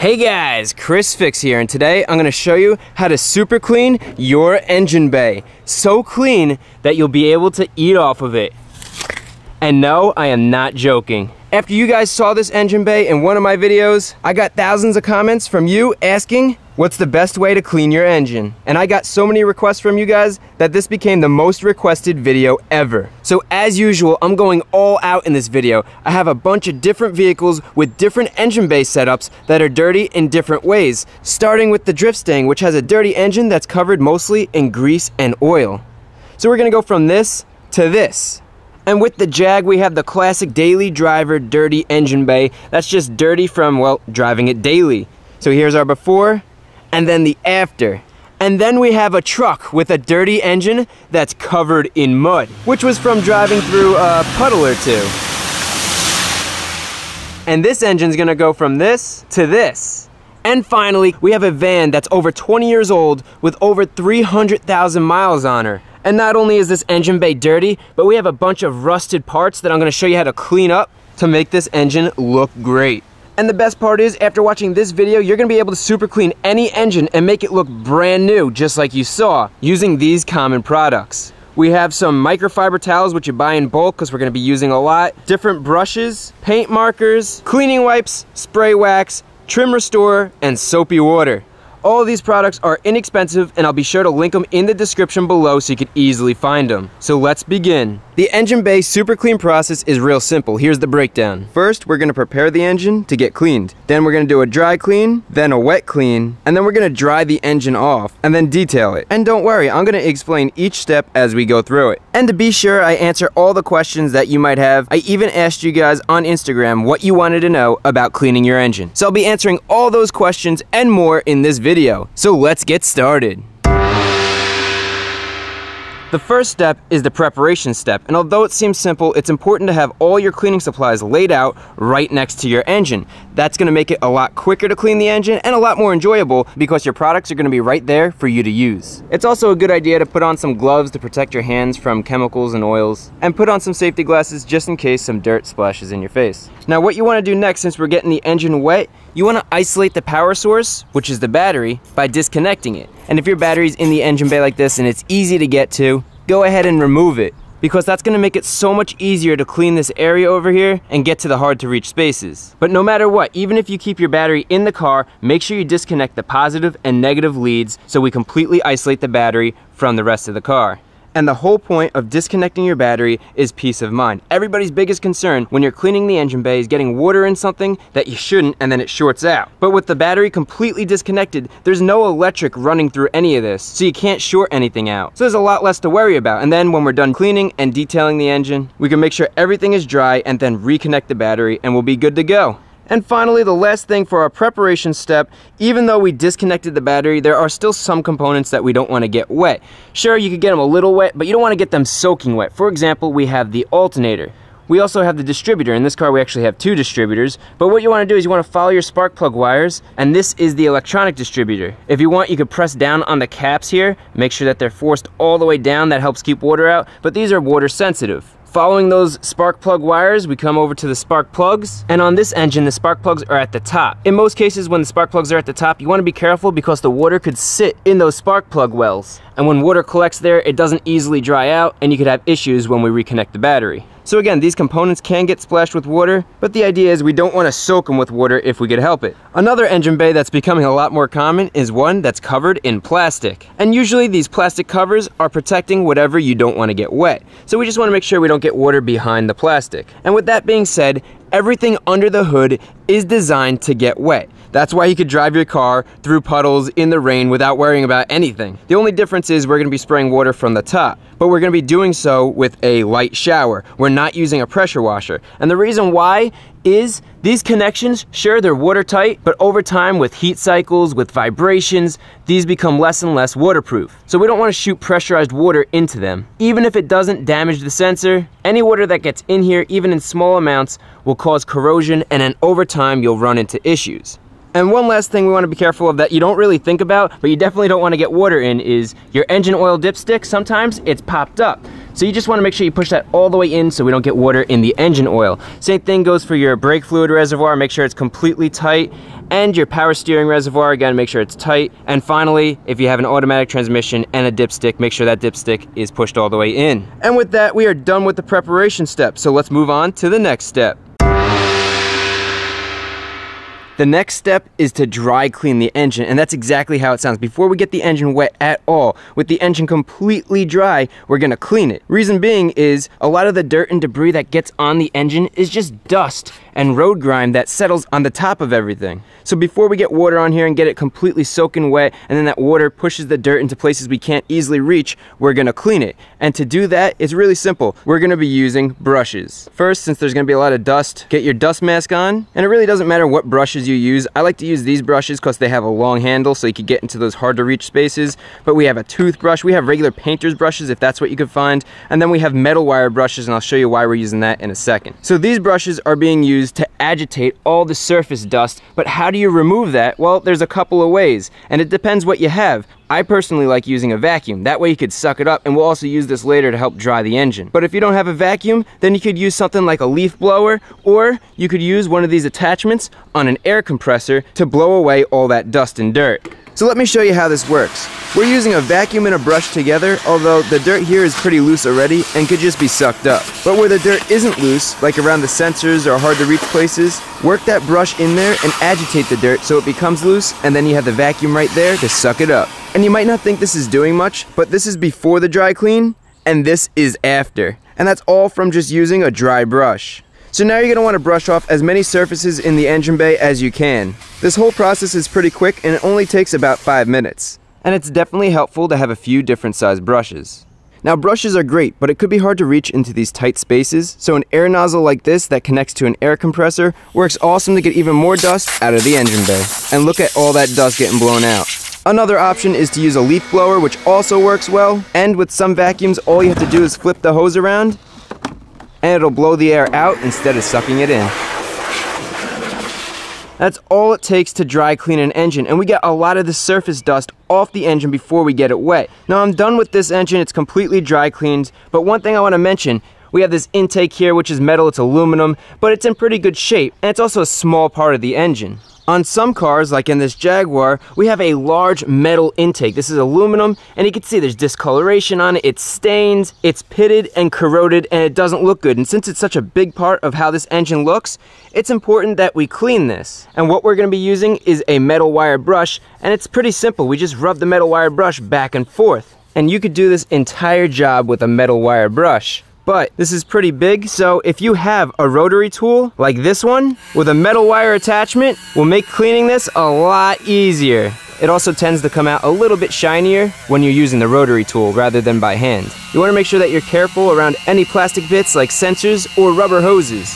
Hey guys, Chris Fix here, and today I'm going to show you how to super clean your engine bay. So clean that you'll be able to eat off of it. And no, I am not joking. After you guys saw this engine bay in one of my videos, I got thousands of comments from you asking what's the best way to clean your engine. And I got so many requests from you guys that this became the most requested video ever. So as usual, I'm going all out in this video. I have a bunch of different vehicles with different engine bay setups that are dirty in different ways. Starting with the Drift Stang, which has a dirty engine that's covered mostly in grease and oil. So we're gonna go from this to this. And with the Jag, we have the classic daily driver dirty engine bay. That's just dirty from, well, driving it daily. So here's our before, and then the after. And then we have a truck with a dirty engine that's covered in mud, which was from driving through a puddle or two. And this engine's gonna go from this to this. And finally, we have a van that's over 20 years old with over 300,000 miles on her. And not only is this engine bay dirty, but we have a bunch of rusted parts that I'm gonna show you how to clean up to make this engine look great. And the best part is, after watching this video, you're gonna be able to super clean any engine and make it look brand new, just like you saw, using these common products. We have some microfiber towels, which you buy in bulk because we're gonna be using a lot, different brushes, paint markers, cleaning wipes, spray wax, trim restore, and Soapy Wooder. All of these products are inexpensive, and I'll be sure to link them in the description below so you can easily find them. So let's begin. The engine bay super clean process is real simple. Here's the breakdown. First, we're gonna prepare the engine to get cleaned. Then we're gonna do a dry clean, then a wet clean, and then we're gonna dry the engine off, and then detail it. And don't worry, I'm gonna explain each step as we go through it. And to be sure I answer all the questions that you might have, I even asked you guys on Instagram what you wanted to know about cleaning your engine. So I'll be answering all those questions and more in this video. So let's get started. The first step is the preparation step, and although it seems simple, it's important to have all your cleaning supplies laid out right next to your engine. That's going to make it a lot quicker to clean the engine and a lot more enjoyable because your products are going to be right there for you to use. It's also a good idea to put on some gloves to protect your hands from chemicals and oils, and put on some safety glasses just in case some dirt splashes in your face. Now what you want to do next, since we're getting the engine wet, you want to isolate the power source, which is the battery, by disconnecting it. And if your battery's in the engine bay like this and it's easy to get to, go ahead and remove it, because that's going to make it so much easier to clean this area over here and get to the hard to reach spaces. But no matter what, even if you keep your battery in the car, make sure you disconnect the positive and negative leads so we completely isolate the battery from the rest of the car. And the whole point of disconnecting your battery is peace of mind. Everybody's biggest concern when you're cleaning the engine bay is getting water in something that you shouldn't, and then it shorts out. But with the battery completely disconnected, there's no electric running through any of this, so you can't short anything out. So there's a lot less to worry about. And then when we're done cleaning and detailing the engine, we can make sure everything is dry and then reconnect the battery, and we'll be good to go. And finally, the last thing for our preparation step, even though we disconnected the battery, there are still some components that we don't want to get wet. Sure, you could get them a little wet, but you don't want to get them soaking wet. For example, we have the alternator. We also have the distributor. In this car, we actually have two distributors. But what you want to do is you want to follow your spark plug wires, and this is the electronic distributor. If you want, you could press down on the caps here, make sure that they're forced all the way down. That helps keep water out, but these are water sensitive. Following those spark plug wires, we come over to the spark plugs, and on this engine, the spark plugs are at the top. In most cases, when the spark plugs are at the top, you want to be careful because the water could sit in those spark plug wells. And when water collects there, it doesn't easily dry out, and you could have issues when we reconnect the battery. So again, these components can get splashed with water, but the idea is we don't want to soak them with water if we could help it. Another engine bay that's becoming a lot more common is one that's covered in plastic. And usually these plastic covers are protecting whatever you don't want to get wet. So we just want to make sure we don't get water behind the plastic. And with that being said, everything under the hood is designed to get wet. That's why you could drive your car through puddles in the rain without worrying about anything. The only difference is we're going to be spraying water from the top, but we're going to be doing so with a light shower. We're not using a pressure washer. And the reason why is these connections, sure, they're watertight, but over time with heat cycles, with vibrations, these become less and less waterproof. So we don't want to shoot pressurized water into them. Even if it doesn't damage the sensor, any water that gets in here, even in small amounts, will cause corrosion, and then over time you'll run into issues. And one last thing we want to be careful of that you don't really think about, but you definitely don't want to get water in, is your engine oil dipstick. Sometimes it's popped up. So you just want to make sure you push that all the way in so we don't get water in the engine oil. Same thing goes for your brake fluid reservoir. Make sure it's completely tight. And your power steering reservoir, again, make sure it's tight. And finally, if you have an automatic transmission and a dipstick, make sure that dipstick is pushed all the way in. And with that, we are done with the preparation step. So let's move on to the next step. The next step is to dry clean the engine, and that's exactly how it sounds. Before we get the engine wet at all, with the engine completely dry, we're gonna clean it. Reason being is a lot of the dirt and debris that gets on the engine is just dust and road grime that settles on the top of everything. So before we get water on here and get it completely soaking wet, and then that water pushes the dirt into places we can't easily reach, we're gonna clean it. And to do that, it's really simple. We're gonna be using brushes. First, since there's gonna be a lot of dust, get your dust mask on, and it really doesn't matter what brushes you use. I like to use these brushes because they have a long handle so you can get into those hard to reach spaces. But we have a toothbrush, we have regular painter's brushes if that's what you could find, and then we have metal wire brushes, and I'll show you why we're using that in a second. So these brushes are being used to agitate all the surface dust, but how do you remove that? Well, there's a couple of ways, and it depends what you have. I personally like using a vacuum. That way you could suck it up, and we'll also use this later to help dry the engine. But if you don't have a vacuum, then you could use something like a leaf blower, or you could use one of these attachments on an air compressor to blow away all that dust and dirt. So let me show you how this works. We're using a vacuum and a brush together, although the dirt here is pretty loose already and could just be sucked up. But where the dirt isn't loose, like around the sensors or hard to reach places, work that brush in there and agitate the dirt so it becomes loose, and then you have the vacuum right there to suck it up. And you might not think this is doing much, but this is before the dry clean, and this is after. And that's all from just using a dry brush. So now you're going to want to brush off as many surfaces in the engine bay as you can. This whole process is pretty quick and it only takes about 5 minutes. And it's definitely helpful to have a few different size brushes. Now brushes are great, but it could be hard to reach into these tight spaces, so an air nozzle like this that connects to an air compressor works awesome to get even more dust out of the engine bay. And look at all that dust getting blown out. Another option is to use a leaf blower, which also works well, and with some vacuums all you have to do is flip the hose around and it'll blow the air out instead of sucking it in. That's all it takes to dry clean an engine, and we get a lot of the surface dust off the engine before we get it wet. Now I'm done with this engine, it's completely dry cleaned, but one thing I want to mention, we have this intake here which is metal, it's aluminum, but it's in pretty good shape, and it's also a small part of the engine. On some cars, like in this Jaguar, we have a large metal intake. This is aluminum, and you can see there's discoloration on it, it's stained, it's pitted and corroded, and it doesn't look good. And since it's such a big part of how this engine looks, it's important that we clean this. And what we're going to be using is a metal wire brush, and it's pretty simple. We just rub the metal wire brush back and forth. And you could do this entire job with a metal wire brush. But this is pretty big, so if you have a rotary tool like this one with a metal wire attachment, will make cleaning this a lot easier. It also tends to come out a little bit shinier when you're using the rotary tool rather than by hand. You want to make sure that you're careful around any plastic bits like sensors or rubber hoses.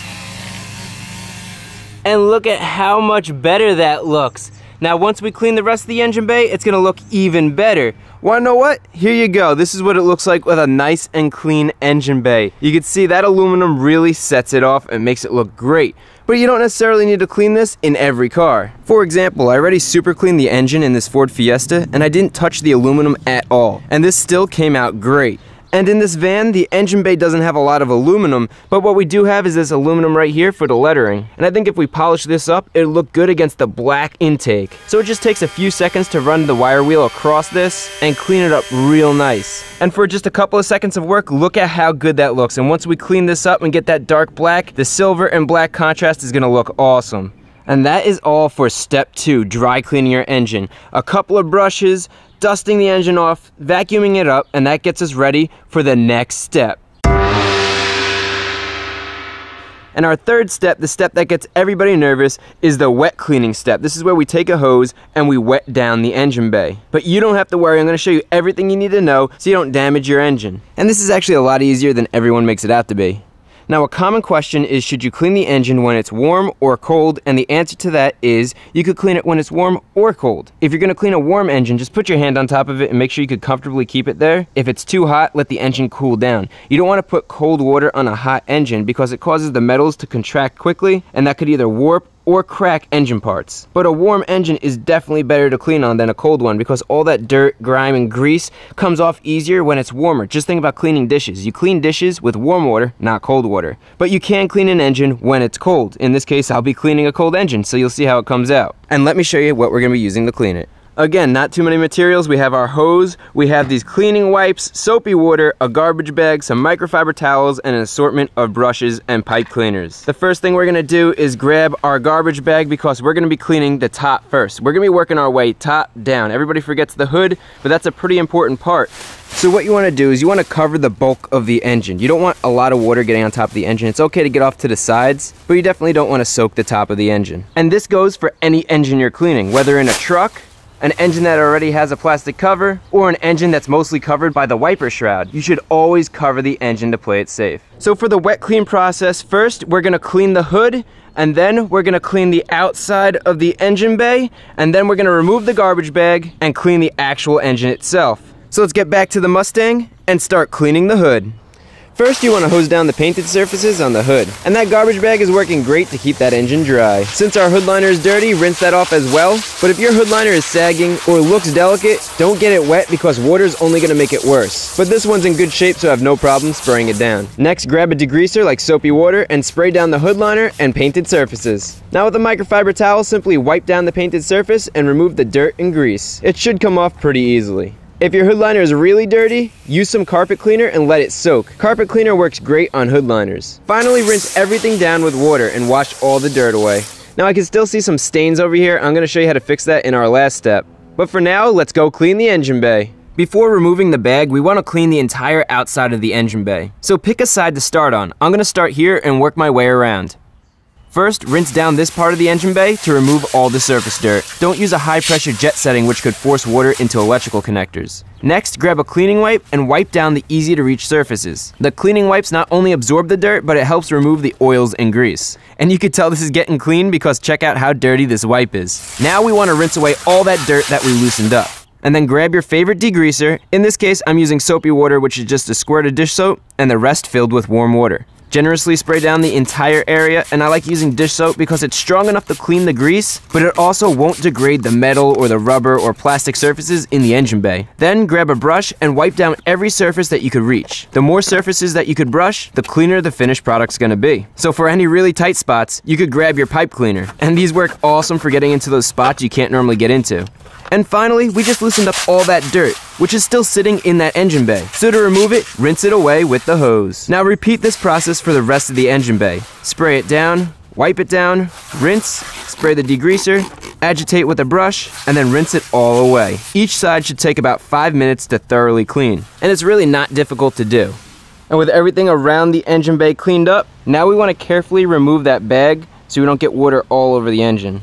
And look at how much better that looks. Now once we clean the rest of the engine bay, it's going to look even better. Wanna know what? Here you go. This is what it looks like with a nice and clean engine bay. You can see that aluminum really sets it off and makes it look great. But you don't necessarily need to clean this in every car. For example, I already super cleaned the engine in this Ford Fiesta and I didn't touch the aluminum at all. And this still came out great. And in this van, the engine bay doesn't have a lot of aluminum, but what we do have is this aluminum right here for the lettering. And I think if we polish this up, it'll look good against the black intake. So it just takes a few seconds to run the wire wheel across this and clean it up real nice. And for just a couple of seconds of work, look at how good that looks. And once we clean this up and get that dark black, the silver and black contrast is gonna look awesome. And that is all for step 2, dry cleaning your engine. A couple of brushes, dusting the engine off, vacuuming it up, and that gets us ready for the next step. And our third step, the step that gets everybody nervous, is the wet cleaning step. This is where we take a hose and we wet down the engine bay. But you don't have to worry, I'm gonna show you everything you need to know so you don't damage your engine. And this is actually a lot easier than everyone makes it out to be. Now a common question is, should you clean the engine when it's warm or cold? And the answer to that is, you could clean it when it's warm or cold. If you're gonna clean a warm engine, just put your hand on top of it and make sure you could comfortably keep it there. If it's too hot, let the engine cool down. You don't wanna put cold water on a hot engine because it causes the metals to contract quickly, and that could either warp or crack engine parts. But a warm engine is definitely better to clean on than a cold one because all that dirt, grime, and grease comes off easier when it's warmer. Just think about cleaning dishes. You clean dishes with warm water, not cold water. But you can clean an engine when it's cold. In this case, I'll be cleaning a cold engine, so you'll see how it comes out. And let me show you what we're going to be using to clean it. Again, not too many materials. We have our hose, we have these cleaning wipes, soapy water, a garbage bag, some microfiber towels, and an assortment of brushes and pipe cleaners. The first thing we're gonna do is grab our garbage bag because we're gonna be cleaning the top first. We're gonna be working our way top down. Everybody forgets the hood, but that's a pretty important part. So what you want to do is you want to cover the bulk of the engine. You don't want a lot of water getting on top of the engine. It's okay to get off to the sides, but you definitely don't want to soak the top of the engine. And this goes for any engine you're cleaning, whether in a truck, an engine that already has a plastic cover, or an engine that's mostly covered by the wiper shroud. You should always cover the engine to play it safe. So for the wet clean process, first we're going to clean the hood, and then we're going to clean the outside of the engine bay, and then we're going to remove the garbage bag and clean the actual engine itself. So let's get back to the Mustang and start cleaning the hood. First, you want to hose down the painted surfaces on the hood, and that garbage bag is working great to keep that engine dry. Since our hood liner is dirty, rinse that off as well, but if your hood liner is sagging or looks delicate, don't get it wet because water is only going to make it worse. But this one's in good shape, so I have no problem spraying it down. Next, grab a degreaser like Soapy Wooder and spray down the hood liner and painted surfaces. Now with a microfiber towel, simply wipe down the painted surface and remove the dirt and grease. It should come off pretty easily. If your hood liner is really dirty, use some carpet cleaner and let it soak. Carpet cleaner works great on hood liners. Finally, rinse everything down with water and wash all the dirt away. Now I can still see some stains over here. I'm going to show you how to fix that in our last step. But for now, let's go clean the engine bay. Before removing the bag, we want to clean the entire outside of the engine bay. So pick a side to start on. I'm going to start here and work my way around. First, rinse down this part of the engine bay to remove all the surface dirt. Don't use a high pressure jet setting which could force water into electrical connectors. Next, grab a cleaning wipe and wipe down the easy to reach surfaces. The cleaning wipes not only absorb the dirt, but it helps remove the oils and grease. And you can tell this is getting clean because check out how dirty this wipe is. Now we want to rinse away all that dirt that we loosened up. And then grab your favorite degreaser. In this case, I'm using Soapy Wooder, which is just a squirt of dish soap and the rest filled with warm water. Generously spray down the entire area, and I like using dish soap because it's strong enough to clean the grease, but it also won't degrade the metal or the rubber or plastic surfaces in the engine bay. Then grab a brush and wipe down every surface that you could reach. The more surfaces that you could brush, the cleaner the finished product's gonna be. So for any really tight spots, you could grab your pipe cleaner, and these work awesome for getting into those spots you can't normally get into. And finally, we just loosened up all that dirt, which is still sitting in that engine bay. So to remove it, rinse it away with the hose. Now repeat this process for the rest of the engine bay. Spray it down, wipe it down, rinse, spray the degreaser, agitate with a brush, and then rinse it all away. Each side should take about 5 minutes to thoroughly clean, and it's really not difficult to do. And with everything around the engine bay cleaned up, now we want to carefully remove that bag so we don't get water all over the engine.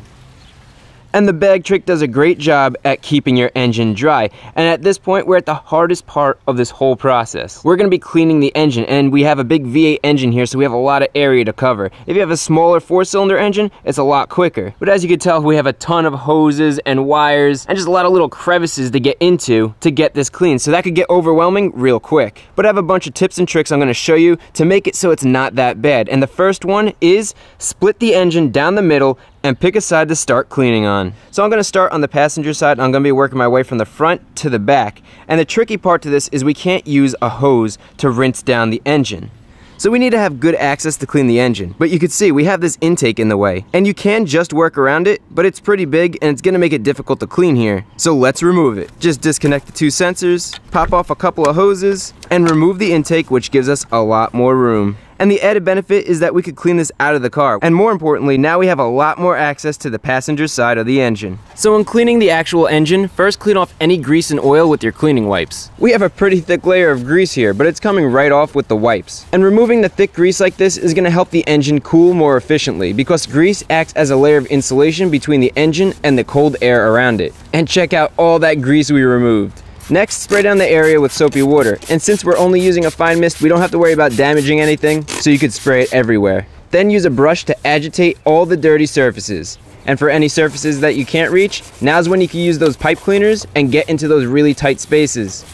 And the bag trick does a great job at keeping your engine dry. And at this point, we're at the hardest part of this whole process. We're going to be cleaning the engine, and we have a big V8 engine here, so we have a lot of area to cover. If you have a smaller 4-cylinder engine, it's a lot quicker. But as you can tell, we have a ton of hoses and wires and just a lot of little crevices to get into to get this clean. So that could get overwhelming real quick. But I have a bunch of tips and tricks I'm going to show you to make it so it's not that bad. And the first one is split the engine down the middle and pick a side to start cleaning on. So I'm going to start on the passenger side, and I'm going to be working my way from the front to the back. And the tricky part to this is we can't use a hose to rinse down the engine. So we need to have good access to clean the engine. But you can see we have this intake in the way, and you can just work around it, but it's pretty big and it's going to make it difficult to clean here. So let's remove it. Just disconnect the 2 sensors, pop off a couple of hoses, and remove the intake, which gives us a lot more room. And the added benefit is that we could clean this out of the car. And more importantly, now we have a lot more access to the passenger side of the engine. So when cleaning the actual engine, first clean off any grease and oil with your cleaning wipes. We have a pretty thick layer of grease here, but it's coming right off with the wipes. And removing the thick grease like this is going to help the engine cool more efficiently because grease acts as a layer of insulation between the engine and the cold air around it. And check out all that grease we removed. Next, spray down the area with Soapy Wooder, and since we're only using a fine mist, we don't have to worry about damaging anything, so you could spray it everywhere. Then use a brush to agitate all the dirty surfaces. And for any surfaces that you can't reach, now's when you can use those pipe cleaners and get into those really tight spaces.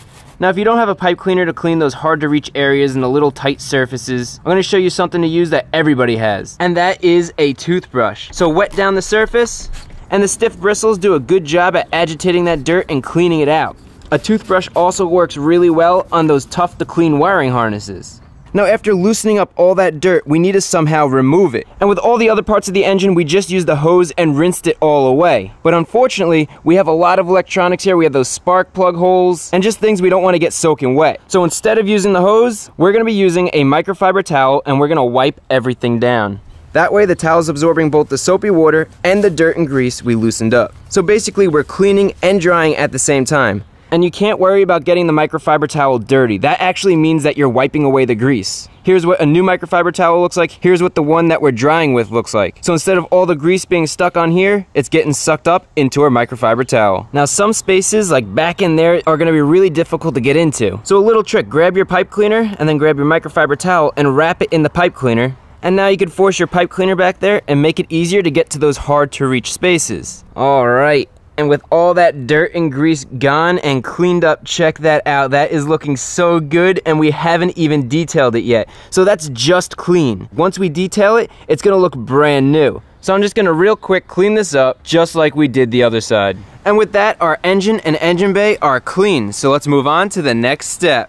Now, if you don't have a pipe cleaner to clean those hard to reach areas and the little tight surfaces, I'm going to show you something to use that everybody has, and that is a toothbrush. So wet down the surface, and the stiff bristles do a good job at agitating that dirt and cleaning it out. A toothbrush also works really well on those tough to clean wiring harnesses. Now, after loosening up all that dirt, we need to somehow remove it. And with all the other parts of the engine, we just used the hose and rinsed it all away. But unfortunately, we have a lot of electronics here. We have those spark plug holes and just things we don't want to get soaking wet. So instead of using the hose, we're going to be using a microfiber towel, and we're going to wipe everything down. That way the towel is absorbing both the soapy water and the dirt and grease we loosened up. So basically, we're cleaning and drying at the same time. And you can't worry about getting the microfiber towel dirty. That actually means that you're wiping away the grease. Here's what a new microfiber towel looks like. Here's what the one that we're drying with looks like. So instead of all the grease being stuck on here, it's getting sucked up into our microfiber towel. Now, some spaces, like back in there, are gonna be really difficult to get into. So a little trick, grab your pipe cleaner and then grab your microfiber towel and wrap it in the pipe cleaner. And now you can force your pipe cleaner back there and make it easier to get to those hard to reach spaces. All right. And with all that dirt and grease gone and cleaned up, check that out. That is looking so good, and we haven't even detailed it yet. So that's just clean. Once we detail it, it's gonna look brand new. So I'm just gonna real quick clean this up just like we did the other side. And with that, our engine and engine bay are clean. So let's move on to the next step.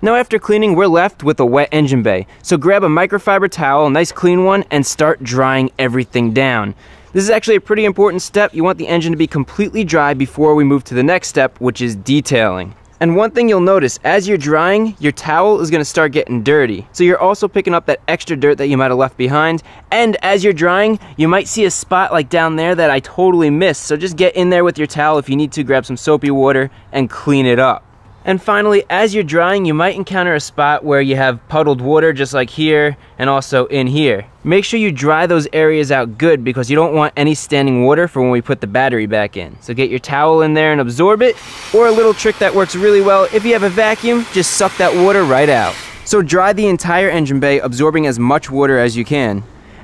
Now, after cleaning, we're left with a wet engine bay. So grab a microfiber towel, a nice clean one, and start drying everything down. This is actually a pretty important step. You want the engine to be completely dry before we move to the next step, which is detailing. And one thing you'll notice, as you're drying, your towel is gonna start getting dirty. So you're also picking up that extra dirt that you might have left behind. And as you're drying, you might see a spot like down there that I totally missed. So just get in there with your towel. If you need to, grab some soapy water and clean it up. And finally, as you're drying, you might encounter a spot where you have puddled water, just like here and also in here. Make sure you dry those areas out good because you don't want any standing water for when we put the battery back in. So get your towel in there and absorb it, or a little trick that works really well, if you have a vacuum, just suck that water right out. So dry the entire engine bay, absorbing as much water as you can.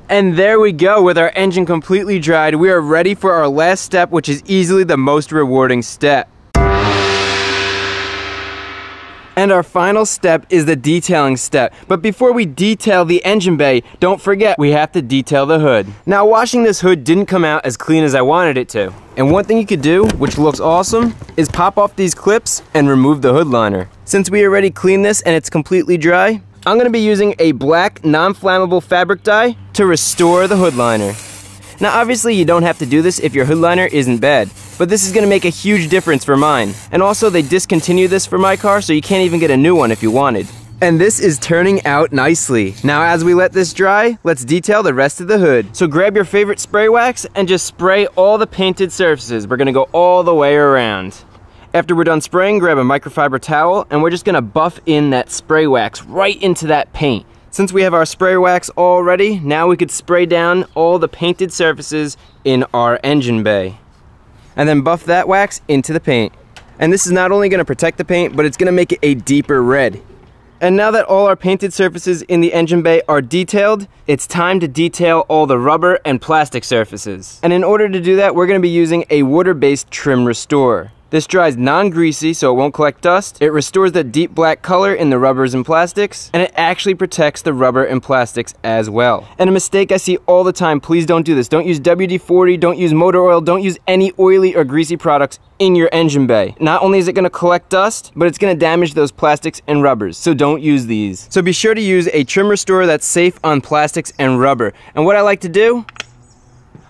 And there we go, with our engine completely dried, we are ready for our last step, which is easily the most rewarding step. And our final step is the detailing step. But before we detail the engine bay, don't forget we have to detail the hood. Now, washing this hood didn't come out as clean as I wanted it to. And one thing you could do, which looks awesome, is pop off these clips and remove the hood liner. Since we already cleaned this and it's completely dry, I'm gonna be using a black non-flammable fabric dye to restore the hood liner. Now, obviously you don't have to do this if your hood liner isn't bad, but this is gonna make a huge difference for mine. And also, they discontinued this for my car, so you can't even get a new one if you wanted. And this is turning out nicely. Now, as we let this dry, let's detail the rest of the hood. So grab your favorite spray wax and just spray all the painted surfaces. We're gonna go all the way around. After we're done spraying, grab a microfiber towel, and we're just gonna buff in that spray wax right into that paint. Since we have our spray wax all ready, now we could spray down all the painted surfaces in our engine bay. And then buff that wax into the paint. And this is not only going to protect the paint, but it's going to make it a deeper red. And now that all our painted surfaces in the engine bay are detailed, it's time to detail all the rubber and plastic surfaces. And in order to do that, we're going to be using a water-based trim restorer. This dries non-greasy, so it won't collect dust. It restores the deep black color in the rubbers and plastics, and it actually protects the rubber and plastics as well. And a mistake I see all the time, please don't do this. Don't use WD-40, don't use motor oil, don't use any oily or greasy products in your engine bay. Not only is it gonna collect dust, but it's gonna damage those plastics and rubbers, so don't use these. So be sure to use a trim restorer that's safe on plastics and rubber. And what I like to do,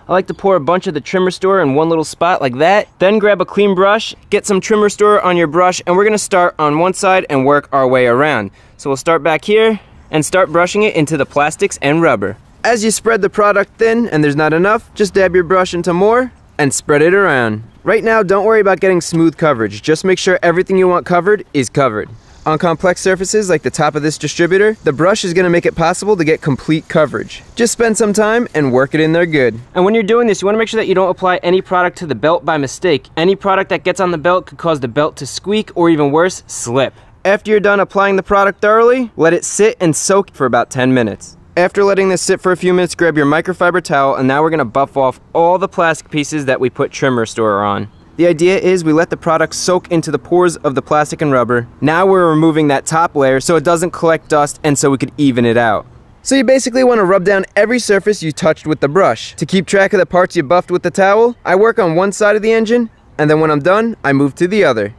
I like to pour a bunch of the trim restorer in one little spot like that. Then grab a clean brush, get some trim restorer on your brush, and we're gonna start on one side and work our way around. So we'll start back here and start brushing it into the plastics and rubber. As you spread the product thin and there's not enough, just dab your brush into more and spread it around. Right now, don't worry about getting smooth coverage. Just make sure everything you want covered is covered. On complex surfaces like the top of this distributor, the brush is going to make it possible to get complete coverage. Just spend some time and work it in there good. And when you're doing this, you want to make sure that you don't apply any product to the belt by mistake. Any product that gets on the belt could cause the belt to squeak or even worse, slip. After you're done applying the product thoroughly, let it sit and soak for about 10 minutes. After letting this sit for a few minutes, grab your microfiber towel, and now we're going to buff off all the plastic pieces that we put trim restorer on. The idea is we let the product soak into the pores of the plastic and rubber. Now we're removing that top layer so it doesn't collect dust and so we could even it out. So you basically want to rub down every surface you touched with the brush. To keep track of the parts you buffed with the towel, I work on one side of the engine, and then when I'm done, I move to the other.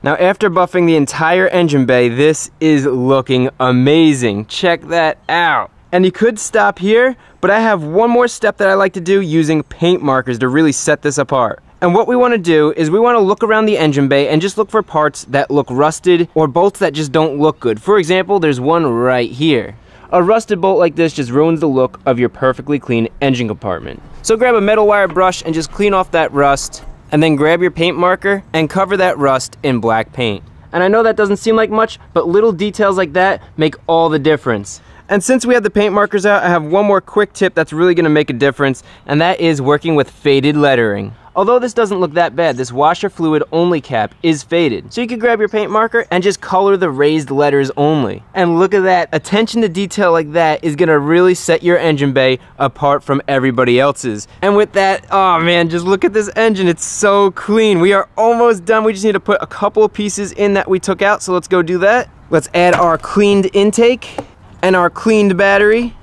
Now after buffing the entire engine bay, this is looking amazing. Check that out. And you could stop here, but I have one more step that I like to do using paint markers to really set this apart. And what we want to do is we want to look around the engine bay and just look for parts that look rusted or bolts that just don't look good. For example, there's one right here. A rusted bolt like this just ruins the look of your perfectly clean engine compartment. So grab a metal wire brush and just clean off that rust, and then grab your paint marker and cover that rust in black paint. And I know that doesn't seem like much, but little details like that make all the difference. And since we have the paint markers out, I have one more quick tip that's really going to make a difference, and that is working with faded lettering. Although this doesn't look that bad, this washer fluid only cap is faded. So you can grab your paint marker and just color the raised letters only. And look at that, attention to detail like that is gonna really set your engine bay apart from everybody else's. And with that, oh man, just look at this engine, it's so clean. We are almost done, we just need to put a couple of pieces in that we took out, so let's go do that. Let's add our cleaned intake and our cleaned battery.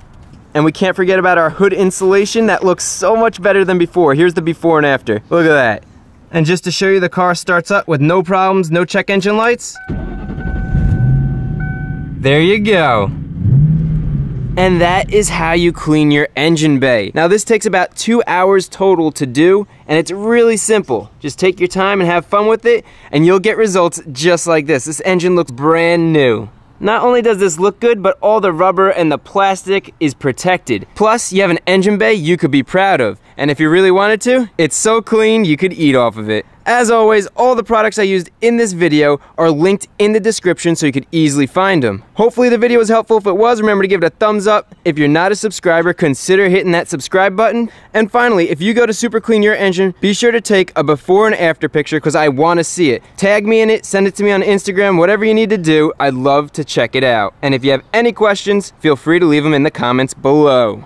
And we can't forget about our hood insulation. That looks so much better than before. Here's the before and after. Look at that. And just to show you, the car starts up with no problems, no check engine lights. There you go. And that is how you clean your engine bay. Now this takes about 2 hours total to do, and it's really simple. Just take your time and have fun with it, and you'll get results just like this. This engine looks brand new. Not only does this look good, but all the rubber and the plastic is protected. Plus, you have an engine bay you could be proud of. And if you really wanted to, it's so clean you could eat off of it. As always, all the products I used in this video are linked in the description so you could easily find them. Hopefully the video was helpful. If it was, remember to give it a thumbs up. If you're not a subscriber, consider hitting that subscribe button. And finally, if you go to Super Clean Your Engine, be sure to take a before and after picture because I want to see it. Tag me in it, send it to me on Instagram, whatever you need to do. I'd love to check it out. And if you have any questions, feel free to leave them in the comments below.